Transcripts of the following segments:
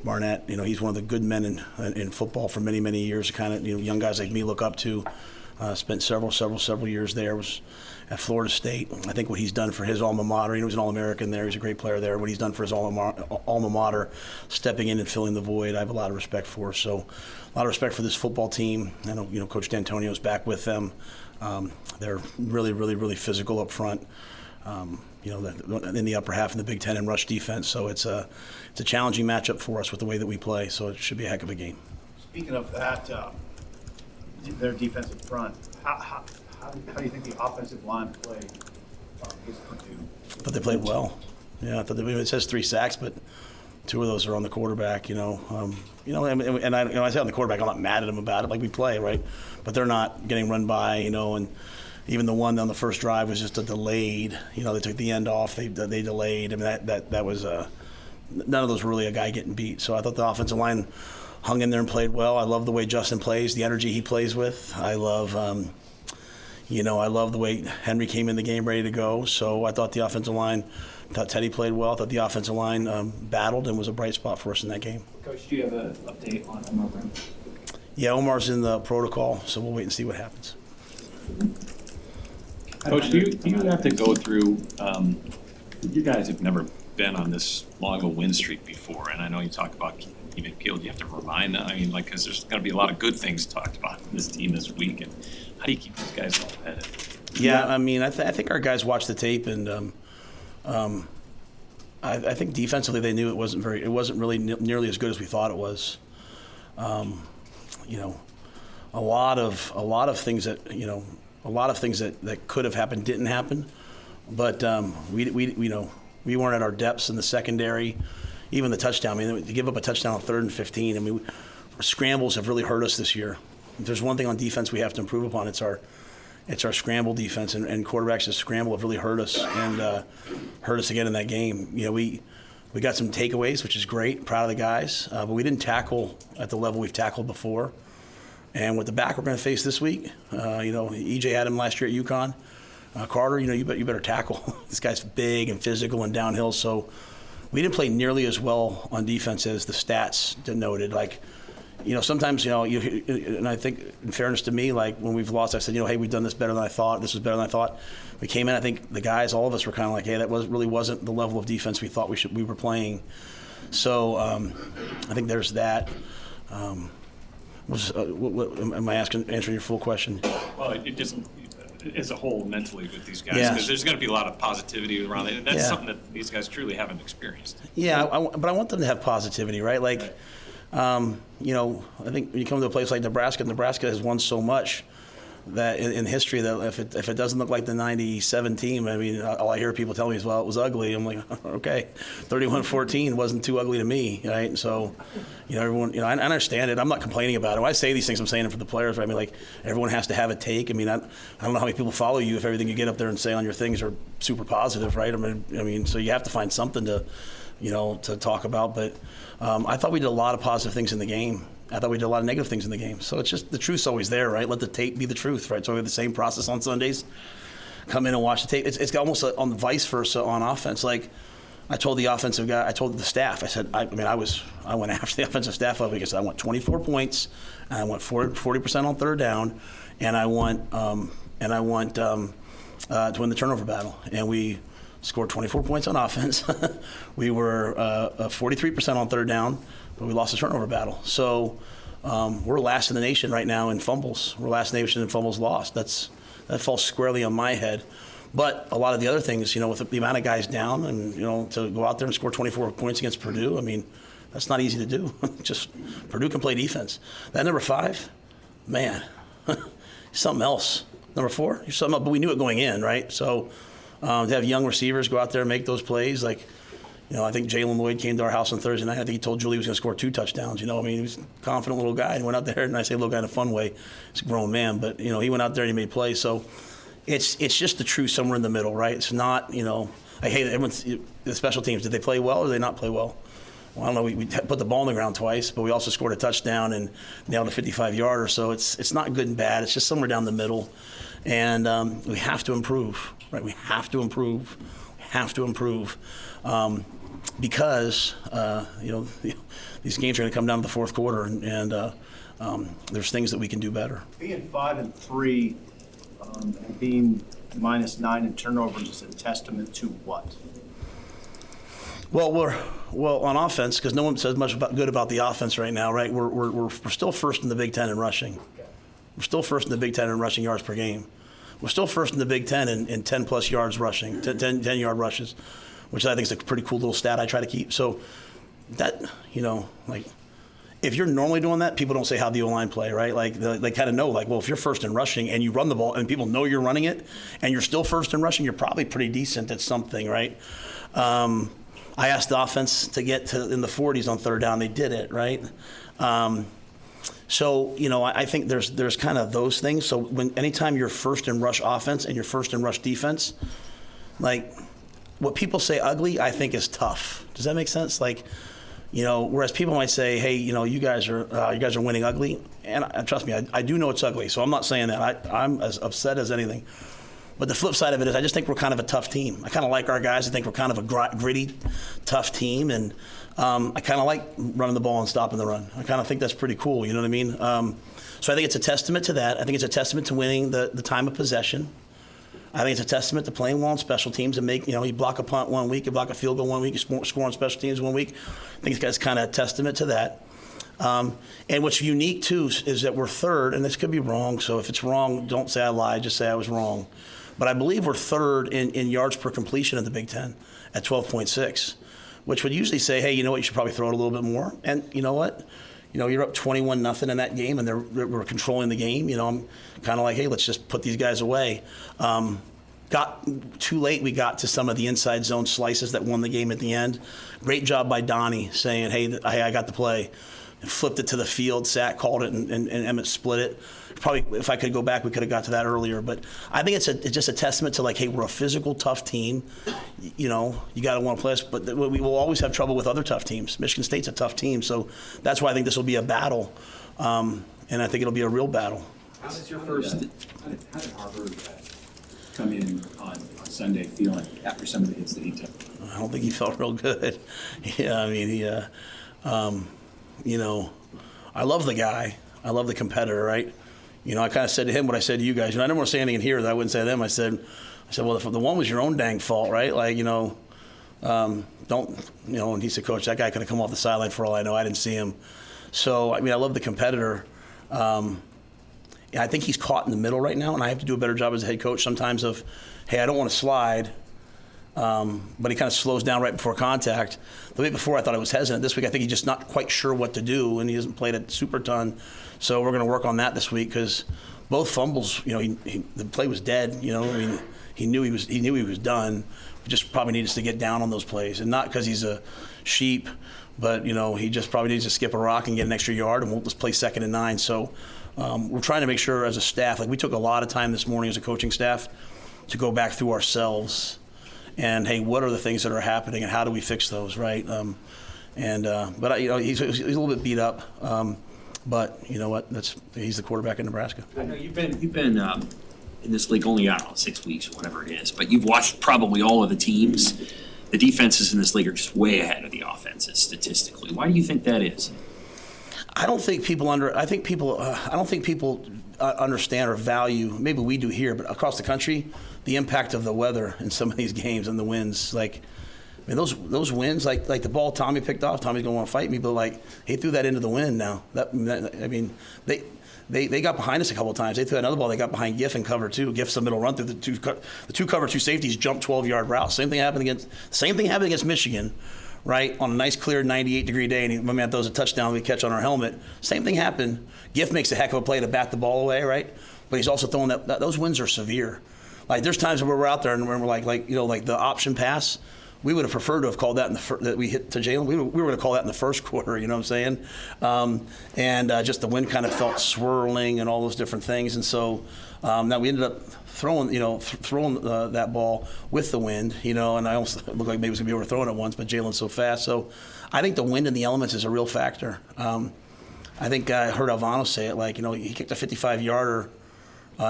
Barnett, he's one of the good men in football for many, many years. Kind of, young guys like me look up to. Spent several years there. Was at Florida State. I think what he's done for his alma mater, he was an All-American there. He's a great player there. What he's done for his alma mater, stepping in and filling the void, I have a lot of respect for. So, a lot of respect for this football team. I know, Coach D'Antonio's back with them. They're really, really, really physical up front. In the upper half in the Big Ten in rush defense. So it's a challenging matchup for us with the way that we play. So it should be a heck of a game. Speaking of that, their defensive front, how do you think the offensive line played against Purdue? I thought they played well. Yeah, I thought it says 3 sacks, but 2 of those are on the quarterback. And I say on the quarterback, I'm not mad at them about it. Like, we play, right? But they're not getting run by, and even the one on the first drive was just a delayed. They took the end off. They delayed. I mean, that was none of those were really a guy getting beat. So I thought the offensive line hung in there and played well. I love the way Justin plays, the energy he plays with. I love, I love the way Henry came in the game ready to go. So I thought the offensive line, thought Teddy played well. I thought the offensive line battled and was a bright spot for us in that game. Coach, do you have an update on Omar Brown? Yeah, Omar's in the protocol, so we'll wait and see what happens. Coach, do you have to go through, you guys have never been on this long a win streak before, and I know you talk about even Peel, you have to remind them, because there's going to be a lot of good things talked about in this team this week, and how do you keep these guys all headed? Yeah, I think our guys watched the tape, and I think defensively they knew it wasn't really nearly as good as we thought it was. A lot of things that could have happened didn't happen, but we weren't at our depths in the secondary. Even the touchdown. To give up a touchdown on 3rd and 15. Scrambles have really hurt us this year. If there's one thing on defense we have to improve upon, it's our scramble defense, and quarterbacks that scramble have really hurt us and hurt us again in that game. We got some takeaways, which is great. Proud of the guys, but we didn't tackle at the level we've tackled before. And with the back we're going to face this week, EJ had him last year at UConn. Carter, you better tackle. This guy's big and physical and downhill, so we didn't play nearly as well on defense as the stats denoted. Sometimes, and I think in fairness to me, like when we've lost, I said, hey, we've done this better than I thought. This was better than I thought. We came in, I think the guys, all of us were kind of like, hey, that really wasn't the level of defense we thought we were playing. So I think there's that. Am I answering your full question? Well, it just as a whole mentally with these guys, because there's got to be a lot of positivity around it. That's something that these guys truly haven't experienced. Yeah, but I want them to have positivity, right? Like, I think when you come to a place like Nebraska has won so much that in history that if it doesn't look like the '97 team, all I hear people tell me is, well, it was ugly. I'm like, okay, 31-14 wasn't too ugly to me, right? So, everyone, I understand it. I'm not complaining about it. When I say these things, I'm saying it for the players, right? Everyone has to have a take. I don't know how many people follow you if everything you get up there and say on your things are super positive, right? So you have to find something to talk about. But I thought we did a lot of positive things in the game. I thought we did a lot of negative things in the game. So it's just the truth's always there, right? Let the tape be the truth, right? So we have the same process on Sundays. Come in and watch the tape. It's almost on the vice versa on offense. Like I told the offensive guy, I told the staff, I said, I went after the offensive staff up because I want 24 points, and I want 40% on 3rd down, and I want to win the turnover battle. And we scored 24 points on offense. We were 43% on 3rd down, but we lost the turnover battle. So we're last in the nation right now in fumbles. We're last in the nation in fumbles lost. That falls squarely on my head. But a lot of the other things, with the amount of guys down and, to go out there and score 24 points against Purdue, that's not easy to do. Just Purdue can play defense. That number 5, man, something else. Number 4, you're something else. But we knew it going in, right? So to have young receivers go out there and make those plays, I think Jalen Lloyd came to our house on Thursday night. I think he told Julie he was going to score 2 touchdowns. He was a confident little guy and went out there, and I say little guy in a fun way. He's a grown man, but, he went out there and he made plays. So it's just the truth somewhere in the middle, right? It's not, I hate it. The special teams, did they play well or did they not play well? Well, I don't know. We put the ball on the ground twice, but we also scored a touchdown and nailed a 55-yarder. So it's not good and bad. It's just somewhere down the middle. And we have to improve, right? We have to improve. because these games are going to come down to the fourth quarter, and there's things that we can do better. Being 5-3 and being -9 in turnovers is a testament to what? Well, we're on offense, because no one says much good about the offense right now, right? We're still first in the Big Ten in rushing. We're still first in the Big Ten in rushing yards per game. We're still first in the Big Ten in 10-plus yards rushing, 10-yard rushes, which I think is a pretty cool little stat I try to keep. So that, if you're normally doing that, people don't say how the O-line play, right? Like they kind of know, like, well, if you're first in rushing and you run the ball and people know you're running it and you're still first in rushing, you're probably pretty decent at something, right? I asked the offense to get to in the 40s on third down. They did it, right? So, I think there's kind of those things. So anytime you're first in rush offense and you're first in rush defense, like what people say ugly, I think is tough. Does that make sense? Like, whereas people might say, hey, you guys are winning ugly. And trust me, I do know it's ugly. So I'm not saying that. I'm as upset as anything. But the flip side of it is I just think we're kind of a tough team. I kind of like our guys. I think we're kind of a gritty, tough team. And I kind of like running the ball and stopping the run. I kind of think that's pretty cool. You know what I mean? So I think it's a testament to that. I think it's a testament to winning the time of possession. I think it's a testament to playing well on special teams and you block a punt one week, you block a field goal one week, you score on special teams one week. I think it's kind of a testament to that. And what's unique, too, is that we're third, and this could be wrong, so if it's wrong, don't say I lied, just say I was wrong. But I believe we're third in yards per completion in the Big Ten at 12.6, which would usually say, hey, you know what, you should probably throw it a little bit more. And you know what? You're up 21-0 in that game, and we're controlling the game. I'm kind of like, hey, let's just put these guys away. Got too late. We got to some of the inside zone slices that won the game at the end. Great job by Donnie saying, hey, I got the play. And flipped it to the field. Sack called it, and Emmett split it. Probably, if I could go back, we could have got to that earlier. But I think it's just a testament to, like, hey, we're a physical, tough team. You got to want to play us. But we will always have trouble with other tough teams. Michigan State's a tough team. So that's why I think this will be a battle. And I think it'll be a real battle. How did Harvard come in on Sunday feeling after some of the hits that he took? I don't think he felt real good. Yeah, I mean, I love the guy. I love the competitor, right? I kind of said to him what I said to you guys. I didn't want to say anything in here that I wouldn't say to them. I said, well, if the one was your own dang fault, right? Like, don't, and he said, Coach, that guy could have come off the sideline for all I know. I didn't see him. So, I mean, I love the competitor. I think he's caught in the middle right now, and I have to do a better job as a head coach sometimes of, hey, I don't want to slide, but he kind of slows down right before contact. The week before, I thought I was hesitant. This week, I think he's just not quite sure what to do, and he hasn't played a super ton. So we're going to work on that this week because both fumbles, the play was dead. I mean, he knew he was done. We just probably needs to get down on those plays, and not because he's a sheep, but he just probably needs to skip a rock and get an extra yard, and we'll just play 2nd and 9. So we're trying to make sure as a staff, like we took a lot of time this morning as a coaching staff to go back through ourselves and, hey, what are the things that are happening and how do we fix those, right? But he's a little bit beat up. But you know what? He's the quarterback in Nebraska. I know you've been in this league only, 6 weeks or whatever it is, but you've watched probably all of the teams. The defenses in this league are just way ahead of the offenses statistically. Why do you think that is? I don't think people understand or value. Maybe we do here, but across the country, the impact of the weather in some of these games and the winds. Like, I mean, those winds, like the ball Tommy picked off. Tommy's gonna want to fight me, but like he threw that into the wind. Now I mean, they got behind us a couple of times. They threw another ball. They got behind Giff and cover two. Giff's the middle run through the two cover two safeties jumped 12-yard route. Same thing happened against Michigan, right? On a nice clear 98-degree day, and my man throws a touchdown we catch on our helmet. Same thing happened. Giff makes a heck of a play to bat the ball away, right? But he's also throwing that those winds are severe. Like there's times where we're out there and we're like the option pass. We would have preferred to have called that that we hit to Jalen. We were going to call that in the first quarter, you know what I'm saying? Just the wind kind of felt swirling and all those different things. And so now we ended up throwing that ball with the wind, and I almost looked like maybe it was going to be overthrown it once, but Jalen's so fast. So I think the wind and the elements is a real factor. I think I heard Alvano say it, he kicked a 55-yarder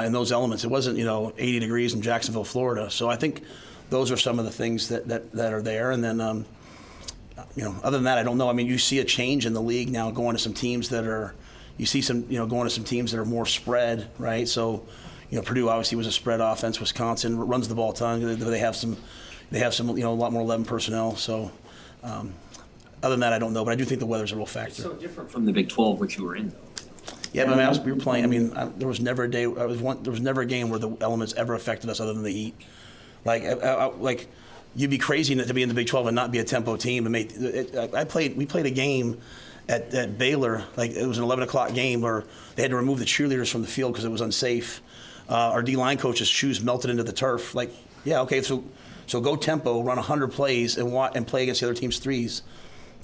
in those elements. It wasn't, 80 degrees in Jacksonville, Florida. So I think those are some of the things that are there. And then, other than that, I don't know. I mean, you see a change in the league now, going to some teams that are, going to some teams that are more spread, right? So, Purdue obviously was a spread offense. Wisconsin runs the ball a ton. They have some, a lot more 11 personnel. So, other than that, I don't know. But I do think the weather's a real factor. So different from the Big 12, which you were in, though. Yeah, but I mean, we were playing. I mean, there was never a day. There was never a game where the elements ever affected us other than the heat. Like, you'd be crazy to be in the Big 12 and not be a tempo team. We played a game at Baylor. Like, it was an 11 o'clock game where they had to remove the cheerleaders from the field because it was unsafe. Our D-line coach's shoes melted into the turf. Like, yeah, okay, so go tempo, run 100 plays, and play against the other team's threes.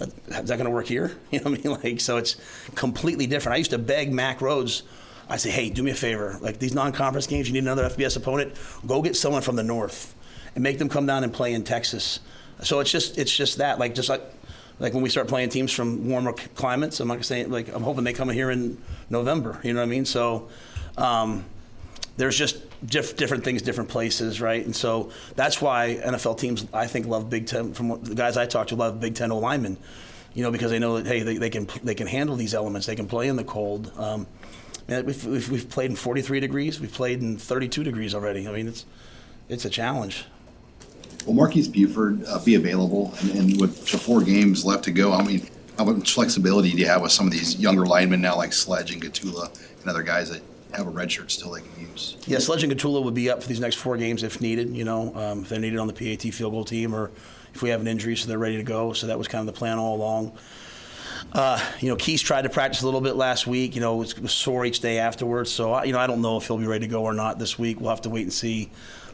Is that going to work here? You know what I mean? Like, so it's completely different. I used to beg Mac Rhodes. I say, hey, do me a favor. Like, these non-conference games, you need another FBS opponent. Go get someone from the north and make them come down and play in Texas. So it's just that. Like when we start playing teams from warmer climates, I'm not gonna say like I'm hoping they come here in November. You know what I mean? So there's just different things, different places, right? And so that's why NFL teams, I think, love Big Ten. From what the guys I talk to, love Big Ten O-linemen, because they know that hey, they can handle these elements. They can play in the cold. We've played in 43 degrees. We've played in 32 degrees already. I mean, it's a challenge. Will Marquise Buford be available? And with the 4 games left to go, how much flexibility do you have with some of these younger linemen now, like Sledge and Gatula and other guys that have a red shirt still they can use? Yeah, Sledge and Gatula would be up for these next 4 games if needed, if they're needed on the PAT field goal team or if we have an injury so they're ready to go. So that was kind of the plan all along. Keys tried to practice a little bit last week. It was sore each day afterwards. So, I don't know if he'll be ready to go or not this week. We'll have to wait and see.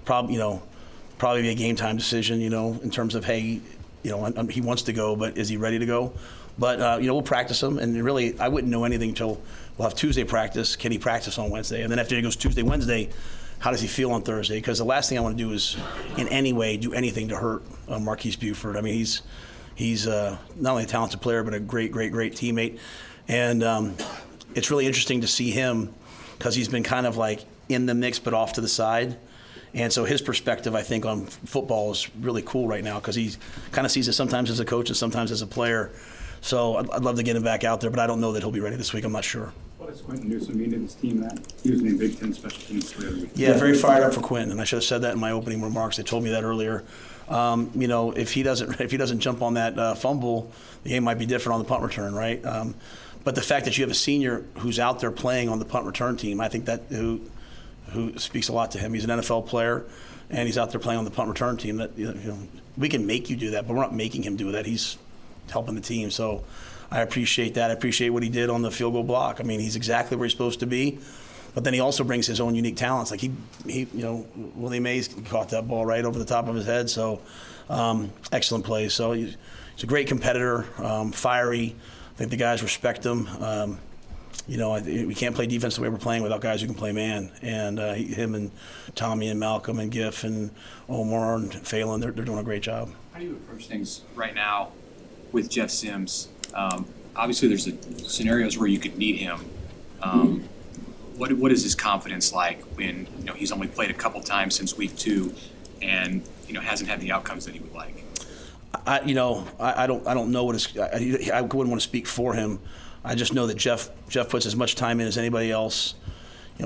Probably be a game time decision, in terms of, hey, he wants to go, but is he ready to go? But, we'll practice him. And really, I wouldn't know anything until we'll have Tuesday practice. Can he practice on Wednesday? And then after he goes Tuesday, Wednesday, how does he feel on Thursday? Because the last thing I want to do is in any way do anything to hurt Marquise Buford. I mean, he's not only a talented player, but a great teammate. And it's really interesting to see him because he's been kind of like in the mix but off to the side. And so his perspective, I think, on football is really cool right now because he kind of sees it sometimes as a coach and sometimes as a player. So I'd love to get him back out there, but I don't know that he'll be ready this week. I'm not sure. What does Quentin Newsom mean to this team that he was named Big Ten Special Teams Player of the Week? Yeah, very fired up for Quentin, and I should have said that in my opening remarks. They told me that earlier. If he doesn't jump on that fumble, the game might be different on the punt return, right? But the fact that you have a senior who's out there playing on the punt return team, I think that who speaks a lot to him. He's an NFL player, and he's out there playing on the punt return team. That we can make you do that, but we're not making him do that. He's helping the team, so I appreciate that. I appreciate what he did on the field goal block. I mean, he's exactly where he's supposed to be, but then he also brings his own unique talents. Like he Willie Mays caught that ball right over the top of his head. So excellent play. So he's a great competitor, fiery. I think the guys respect him. We can't play defense the way we're playing without guys who can play man. And him and Tommy and Malcolm and Giff and Omar and Phelan, they're doing a great job. How do you approach things right now with Jeff Sims? Obviously, there's scenarios where you could need him. What is his confidence like when he's only played a couple times since week 2, and hasn't had the outcomes that he would like? I don't know what I wouldn't want to speak for him. I just know that Jeff puts as much time in as anybody else.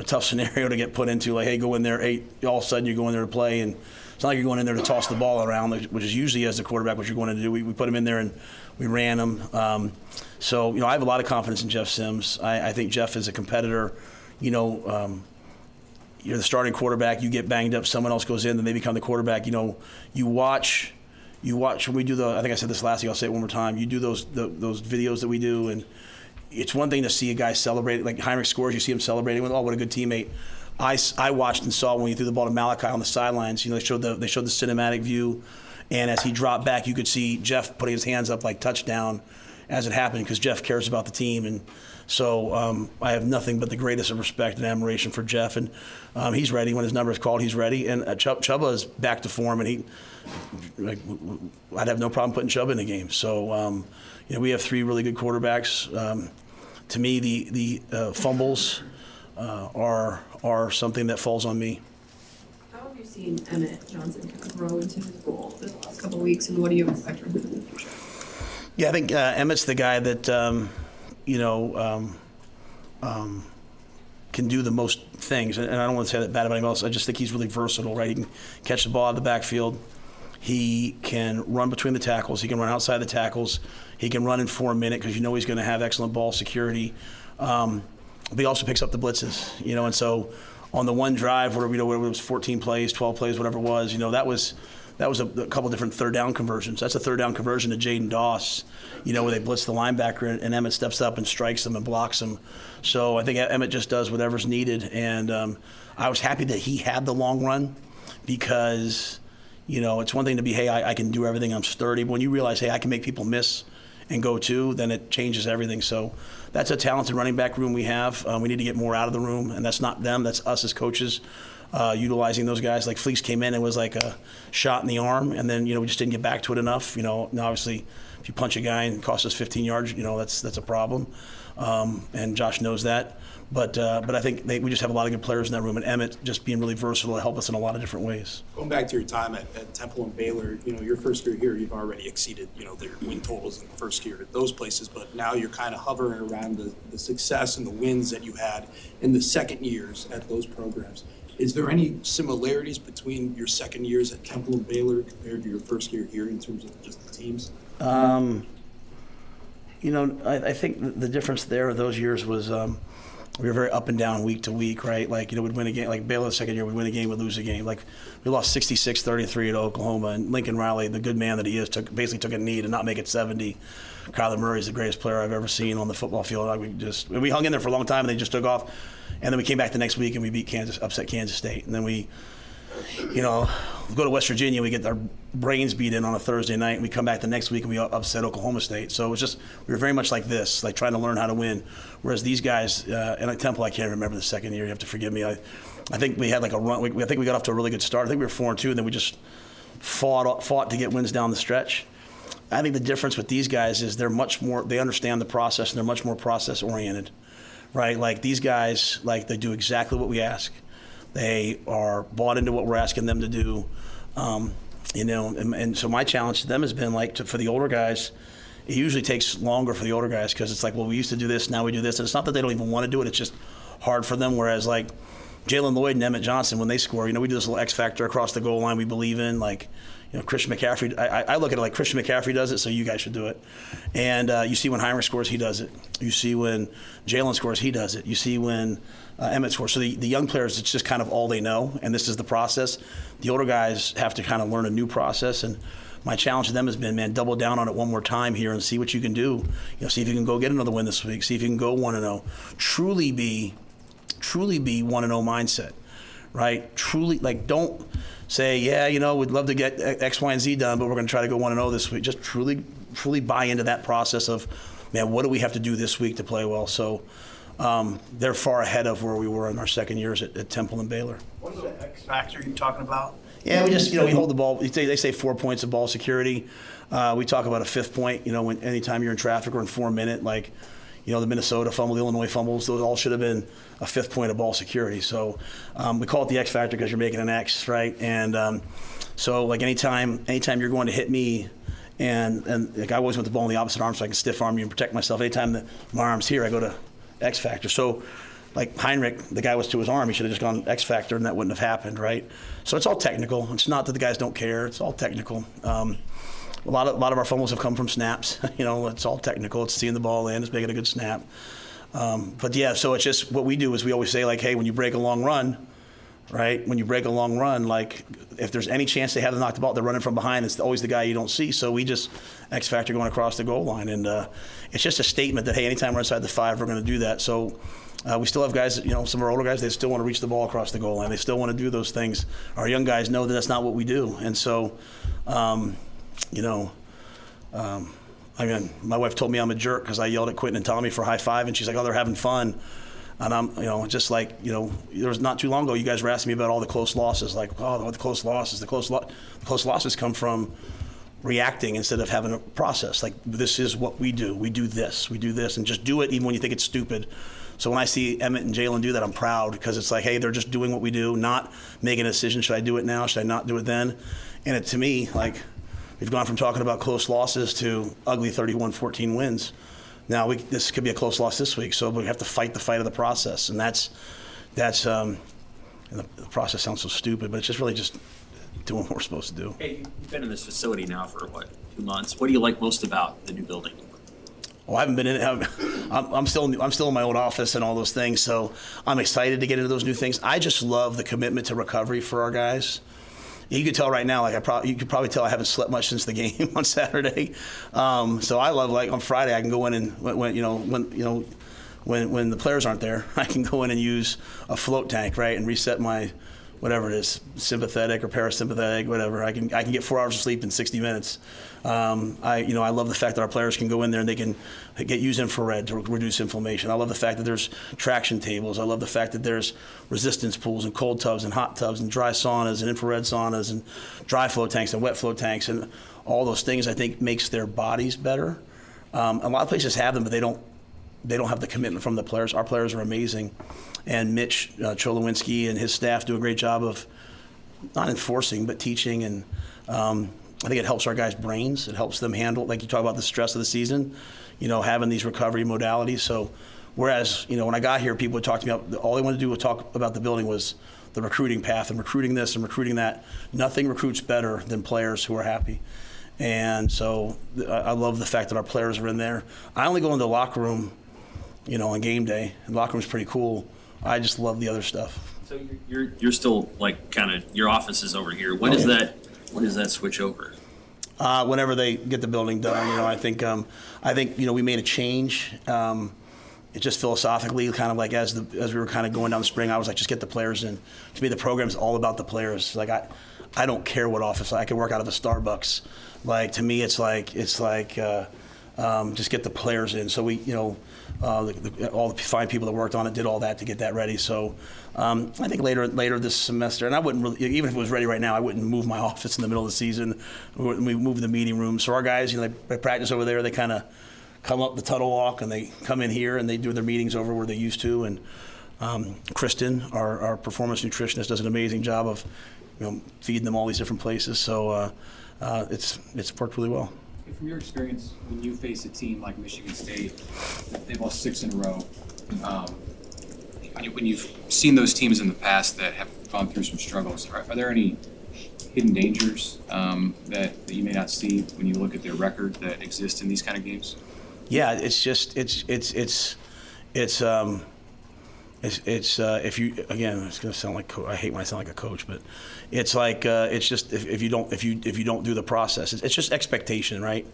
Tough scenario to get put into. Like, hey, go in there. Hey, all of a sudden you go in there to play, and it's not like you're going in there to toss the ball around, which is usually as the quarterback what you're going to do. We put him in there and we ran him. So I have a lot of confidence in Jeff Sims. I think Jeff is a competitor. You're the starting quarterback. You get banged up, someone else goes in, then they become the quarterback. You watch when we do I think I said this last week. I'll say it one more time. You do those videos that we do, and it's one thing to see a guy celebrate, like Heinrich scores, you see him celebrating with, oh, what a good teammate. I watched and saw when he threw the ball to Malachi on the sidelines. They showed the cinematic view, and as he dropped back, you could see Jeff putting his hands up like touchdown as it happened because Jeff cares about the team. And so I have nothing but the greatest of respect and admiration for Jeff. And he's ready. When his number is called, he's ready. And Chubba is back to form, and I'd have no problem putting Chubba in the game. So we have 3 really good quarterbacks. To me, the fumbles are something that falls on me. How have you seen Emmett Johnson kind of grow into his role the last couple of weeks, and what do you expect from him in the future? Yeah, I think Emmett's the guy that can do the most things, and I don't want to say that bad about anyone else. I just think he's really versatile, right? He can catch the ball out of the backfield. He can run between the tackles. He can run outside the tackles. He can run in 4 minutes because he's going to have excellent ball security. But he also picks up the blitzes, and so on the one drive where where it was 14 plays, 12 plays, whatever it was, that was a couple different third down conversions. That's a third down conversion to Jaden Doss, where they blitz the linebacker and Emmett steps up and strikes them and blocks them. So I think Emmett just does whatever's needed. And I was happy that he had the long run because, it's one thing to be, hey, I can do everything, I'm sturdy. But when you realize, hey, I can make people miss and go too, then it changes everything. So that's a talented running back room we have. We need to get more out of the room, and that's not them, that's us as coaches. Utilizing those guys. Like Fleece came in and was like a shot in the arm, and then we just didn't get back to it enough. Now obviously, if you punch a guy and it costs us 15 yards, that's a problem, and Josh knows that. But I think we just have a lot of good players in that room, and Emmett just being really versatile to help us in a lot of different ways. Going back to your time at Temple and Baylor, your first year here, you've already exceeded their win totals in the first year at those places, but now you're kind of hovering around the success and the wins that you had in the second years at those programs. Is there any similarities between your second years at Temple and Baylor compared to your first year here in terms of just the teams? I think the difference there those years was we were very up and down week to week, right? Like, we'd win a game. Like Baylor the second year, we'd win a game, we'd lose a game. Like, we lost 66-33 at Oklahoma, and Lincoln Riley, the good man that he is, basically took a knee to not make it 70. Kyler Murray's the greatest player I've ever seen on the football field. We hung in there for a long time, and they just took off. And then we came back the next week and we upset Kansas State. And then we go to West Virginia, we get our brains beat in on a Thursday night, and we come back the next week and we upset Oklahoma State. So it was just, we were very much like this, like trying to learn how to win. Whereas these guys, and at Temple, I can't remember the second year, you have to forgive me. I think we had like a run, I think we got off to a really good start. I think we were 4-2, and then we just fought to get wins down the stretch. I think the difference with these guys is they understand the process, and they're much more process oriented. Right, like these guys, like they do exactly what we ask. They are bought into what we're asking them to do, and so my challenge to them has been for the older guys. It usually takes longer for the older guys because it's like, well, we used to do this, now we do this, and it's not that they don't even want to do it. It's just hard for them. Whereas like Jalen Lloyd and Emmett Johnson, when they score, we do this little X factor across the goal line we believe in, like. Christian McCaffrey, I look at it like Christian McCaffrey does it, so you guys should do it. And you see when Heinrich scores, he does it. You see when Jalen scores, he does it. You see when Emmett scores. So the young players, it's just kind of all they know, and this is the process. The older guys have to kind of learn a new process, and my challenge to them has been, man, double down on it one more time here and see what you can do. See if you can go get another win this week. See if you can go 1-0. Truly be 1-0 mindset, right? Truly, don't say, yeah, we'd love to get X, Y, and Z done, but we're going to try to go 1-0 this week. Just truly buy into that process of, man, what do we have to do this week to play well? So they're far ahead of where we were in our second years at Temple and Baylor. What is the X factor you're talking about? Yeah, we just, we hold the ball. They say 4 points of ball security. We talk about a fifth point, when anytime you're in traffic or in 4 minute, the Minnesota fumble, the Illinois fumbles, those all should have been a fifth point of ball security. So we call it the X factor because you're making an X, right? And so anytime you're going to hit me, and I always want the ball in the opposite arm so I can stiff arm you and protect myself. Anytime that my arm's here, I go to X factor. So Heinrich, the guy was to his arm, he should have just gone X factor and that wouldn't have happened, right? So it's all technical. It's not that the guys don't care. It's all technical. A lot of our fumbles have come from snaps. It's all technical. It's seeing the ball in. It's making a good snap. But yeah, so it's just what we do is we always say hey, when you break a long run, right? When you break a long run, if there's any chance they have to knock the ball, they're running from behind. It's always the guy you don't see. So we just X factor going across the goal line, and it's just a statement that hey, anytime we're inside the 5, we're going to do that. So. We still have guys, some of our older guys, they still want to reach the ball across the goal line. They still want to do those things. Our young guys know that that's not what we do. And so, my wife told me I'm a jerk because I yelled at Quentin and Tommy for high five, and she's like, oh, they're having fun. And I'm, just there was not too long ago, you guys were asking me about all the close losses, the close losses. The close losses come from reacting instead of having a process. This is what we do. We do this, and just do it even when you think it's stupid. So when I see Emmett and Jalen do that, I'm proud because it's hey, they're just doing what we do, not making a decision. Should I do it now? Should I not do it then? And to me, we've gone from talking about close losses to ugly 31-14 wins. Now this could be a close loss this week, so we have to fight the fight of the process, and that's and the process sounds so stupid, but it's just really just doing what we're supposed to do. Hey, you've been in this facility now for, 2 months? What do you like most about the new building? Well, I haven't been in it. I'm still in my old office and all those things, so I'm excited to get into those new things. I just love the commitment to recovery for our guys. You could tell right now, you could probably tell I haven't slept much since the game on Saturday. So I love, on Friday I can go in and when the players aren't there, I can go in and use a float tank, right, and reset my whatever it is, sympathetic or parasympathetic, whatever. I can get 4 hours of sleep in 60 minutes. I love the fact that our players can go in there and they can use infrared to reduce inflammation. I love the fact that there's traction tables. I love the fact that there's resistance pools and cold tubs and hot tubs and dry saunas and infrared saunas and dry flow tanks and wet flow tanks, and all those things I think makes their bodies better. A lot of places have them, but they don't have the commitment from the players. Our players are amazing. And Mitch Cholowinski and his staff do a great job of not enforcing, but teaching. And I think it helps our guys' brains. It helps them handle, like you talk about the stress of the season, having these recovery modalities. So whereas, when I got here, people would talk to me, all they wanted to do was talk about the building was the recruiting path and recruiting this and recruiting that. Nothing recruits better than players who are happy. And so I love the fact that our players are in there. I only go into the locker room, on game day. The locker room's pretty cool. I just love the other stuff. So you're still your office is over here. When does that switch over? Whenever they get the building done, I think we made a change. It just philosophically, kind of like as we were kind of going down the spring, I was like, just get the players in. To me, the program's all about the players. Like I don't care what office. I can work out of a Starbucks. Like to me, it's like just get the players in. So we, all the fine people that worked on it did all that to get that ready. So I think later this semester, and I wouldn't really, even if it was ready right now, I wouldn't move my office in the middle of the season. We moved the meeting room. So our guys, they practice over there. They kind of come up the tunnel walk and they come in here and they do their meetings over where they used to. And Kristen, our performance nutritionist, does an amazing job of feeding them all these different places. So it's worked really well. From your experience, when you face a team like Michigan State, they've lost 6 in a row. When you've seen those teams in the past that have gone through some struggles, are there any hidden dangers that you may not see when you look at their record that exist in these kind of games? Yeah, it's if you, again, it's going to sound like I hate when I sound like a coach, but it's like it's just if you don't do the process, it's just expectation, right?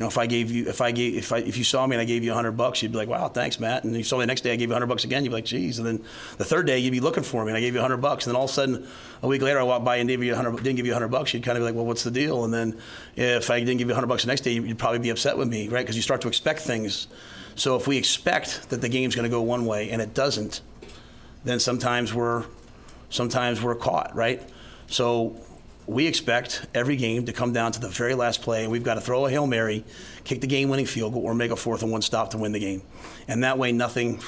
If you saw me and I gave you $100, you'd be like, wow, thanks, Matt. And you saw me the next day, I gave you $100 again, you'd be like, geez. And then the third day, you'd be looking for me and I gave you $100. And then all of a sudden, a week later, I walked by and didn't give you $100. You'd kind of be like, well, what's the deal? And then if I didn't give you $100 the next day, you'd probably be upset with me, right? Because you start to expect things. So if we expect that the game's going to go one way and it doesn't, then sometimes we're caught, right? So we expect every game to come down to the very last play, and we've got to throw a Hail Mary, kick the game-winning field goal, or make a 4th and 1 stop to win the game. And that way, nothing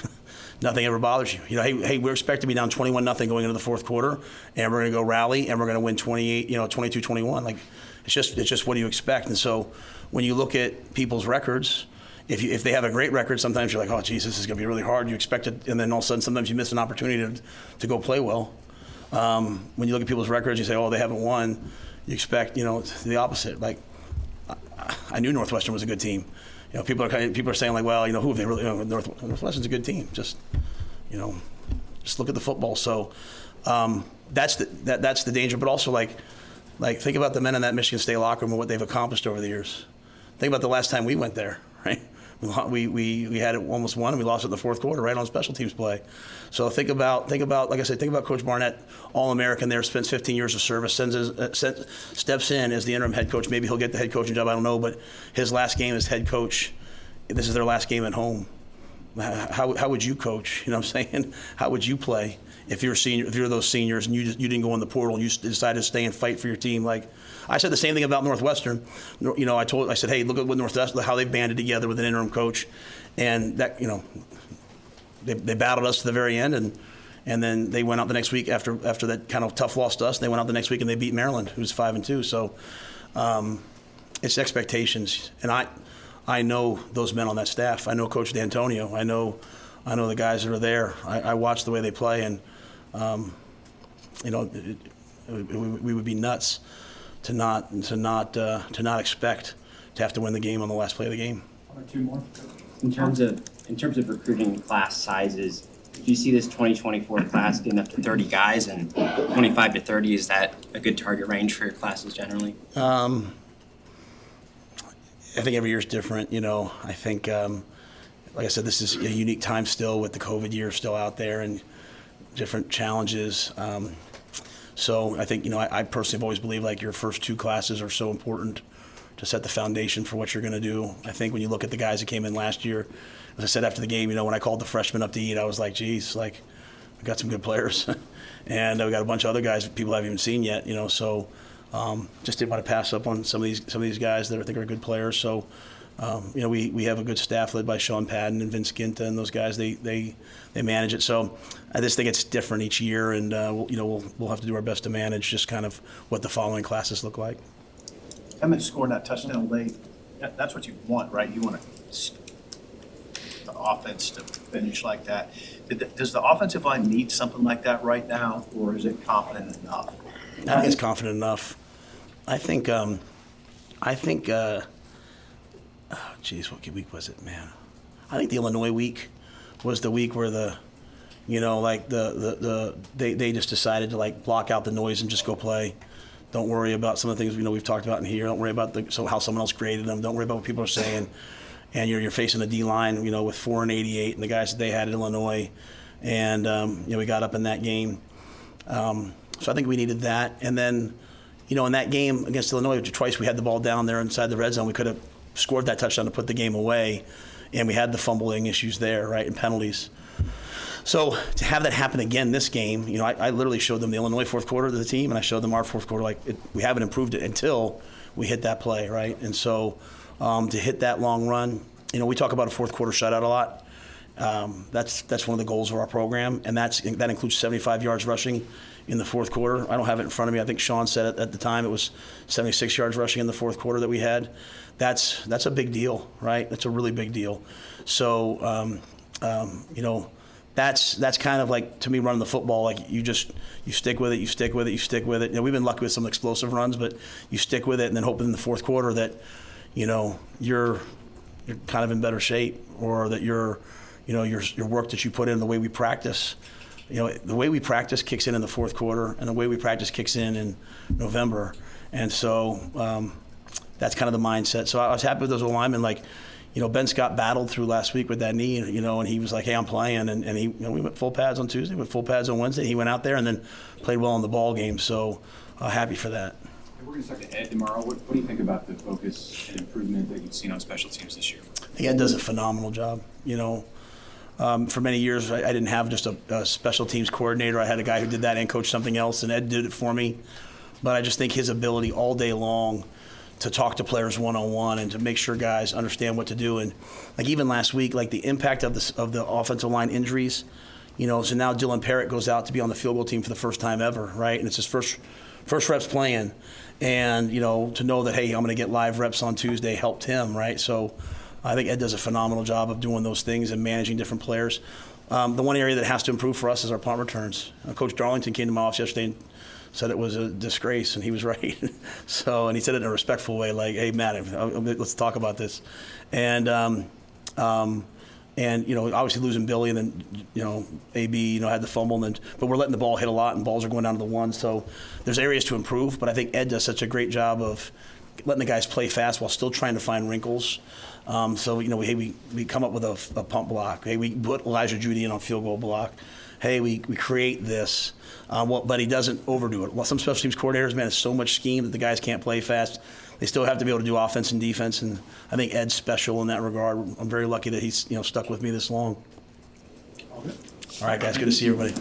ever bothers you. Hey, we're expected to be down 21-0 going into the fourth quarter, and we're going to go rally, and we're going to win 22-21. Like, it's just what do you expect? And so when you look at people's records, if they have a great record, sometimes you're like, oh, geez, this is going to be really hard. You expect it, and then all of a sudden, sometimes you miss an opportunity to go play well. When you look at people's records, you say, oh, they haven't won. You expect, the opposite. Like, I knew Northwestern was a good team. People are saying like, well, who have they really? Northwestern's a good team. Just look at the football. So that's the danger. But also like think about the men in that Michigan State locker room and what they've accomplished over the years. Think about the last time we went there, right? We had it almost won, and we lost it in the fourth quarter, right on special teams play. So think about like I said, think about Coach Barnett, All-American there, spends 15 years of service, steps in as the interim head coach. Maybe he'll get the head coaching job, I don't know, but his last game as head coach, this is their last game at home. How would you coach? You know what I'm saying? How would you play if you're those seniors and you didn't go in the portal and you decided to stay and fight for your team? Like I said the same thing about Northwestern. I said, hey, look at what Northwestern, how they banded together with an interim coach, and that they battled us to the very end, and then they went out the next week after that kind of tough loss to us. They went out the next week and they beat Maryland, who's 5-2. So it's expectations, and I know those men on that staff. I know Coach D'Antonio. I know the guys that are there. I watch the way they play, and we would be nuts to not expect to have to win the game on the last play of the game. One or two more. In terms of recruiting class sizes, do you see this 2024 class getting up to 30 guys, and 25 to 30, is that a good target range for your classes generally? I think every year is different. I think, like I said, this is a unique time still with the COVID year still out there and different challenges. So I think, I personally have always believed like your first two classes are so important to set the foundation for what you're going to do. I think when you look at the guys that came in last year, as I said after the game, when I called the freshmen up to eat, I was like, geez, like we got some good players. And we got a bunch of other guys that people haven't even seen yet, so just didn't want to pass up on some of these guys that I think are good players. So, we have a good staff led by Sean Padden and Vince Ginta, and those guys, they manage it. So I just think it's different each year, and we'll have to do our best to manage just kind of what the following classes look like. Coming scoring that touchdown late, that's what you want, right? You want the offense to finish like that. Does the offensive line need something like that right now, or is it confident enough? I think it's confident enough. I think, what week was it, man? I think the Illinois week was the week where they just decided to like block out the noise and just go play. Don't worry about some of the things we've talked about in here. Don't worry about how someone else graded them. Don't worry about what people are saying. And you're facing a D-line, with 4 and 88, and the guys that they had at Illinois, and we got up in that game. So I think we needed that. And then, in that game against Illinois, twice we had the ball down there inside the red zone. We could have scored that touchdown to put the game away, and we had the fumbling issues there, right, and penalties. So to have that happen again this game, I literally showed them the Illinois fourth quarter to the team, and I showed them our fourth quarter. We haven't improved it until we hit that play, right? And so to hit that long run, we talk about a fourth quarter shutout a lot. That's one of the goals of our program, and that includes 75 yards rushing in the fourth quarter. I don't have it in front of me. I think Sean said it at the time. It was 76 yards rushing in the fourth quarter that we had. That's a big deal, right? That's a really big deal. So that's kind of like, to me, running the football. Like you stick with it, you stick with it, you stick with it. We've been lucky with some explosive runs, but you stick with it, and then hoping in the fourth quarter that you're kind of in better shape, or that your work that you put in, the way we practice. The way we practice kicks in the fourth quarter, and the way we practice kicks in November. And so that's kind of the mindset. So I was happy with those linemen. Like, Ben Scott battled through last week with that knee, and he was like, hey, I'm playing. And he, we went full pads on Tuesday, went full pads on Wednesday. He went out there and then played well in the ball game. So happy for that. We're going to talk to Ed tomorrow. What do you think about the focus and improvement that you've seen on special teams this year? I think Ed does a phenomenal job. For many years, I didn't have just a special teams coordinator. I had a guy who did that and coached something else, and Ed did it for me. But I just think his ability all day long to talk to players one-on-one and to make sure guys understand what to do. And like even last week, like the impact of the offensive line injuries, so now Dylan Parrott goes out to be on the field goal team for the first time ever, right? And it's his first reps playing. And, to know that, hey, I'm going to get live reps on Tuesday helped him, right? So I think Ed does a phenomenal job of doing those things and managing different players. The one area that has to improve for us is our punt returns. Coach Darlington came to my office yesterday and said it was a disgrace, and he was right. And he said it in a respectful way, like, hey, Matt, let's talk about this. And obviously losing Billy, and then, AB, had the fumble, but we're letting the ball hit a lot, and balls are going down to the one. So there's areas to improve, but I think Ed does such a great job of letting the guys play fast while still trying to find wrinkles. We come up with a pump block. Hey, we put Elijah Judy in on field goal block. Hey, we create this, but he doesn't overdo it. Well, some special teams coordinators, man, it's so much scheme that the guys can't play fast. They still have to be able to do offense and defense, and I think Ed's special in that regard. I'm very lucky that he's stuck with me this long. All right, guys, good to see everybody.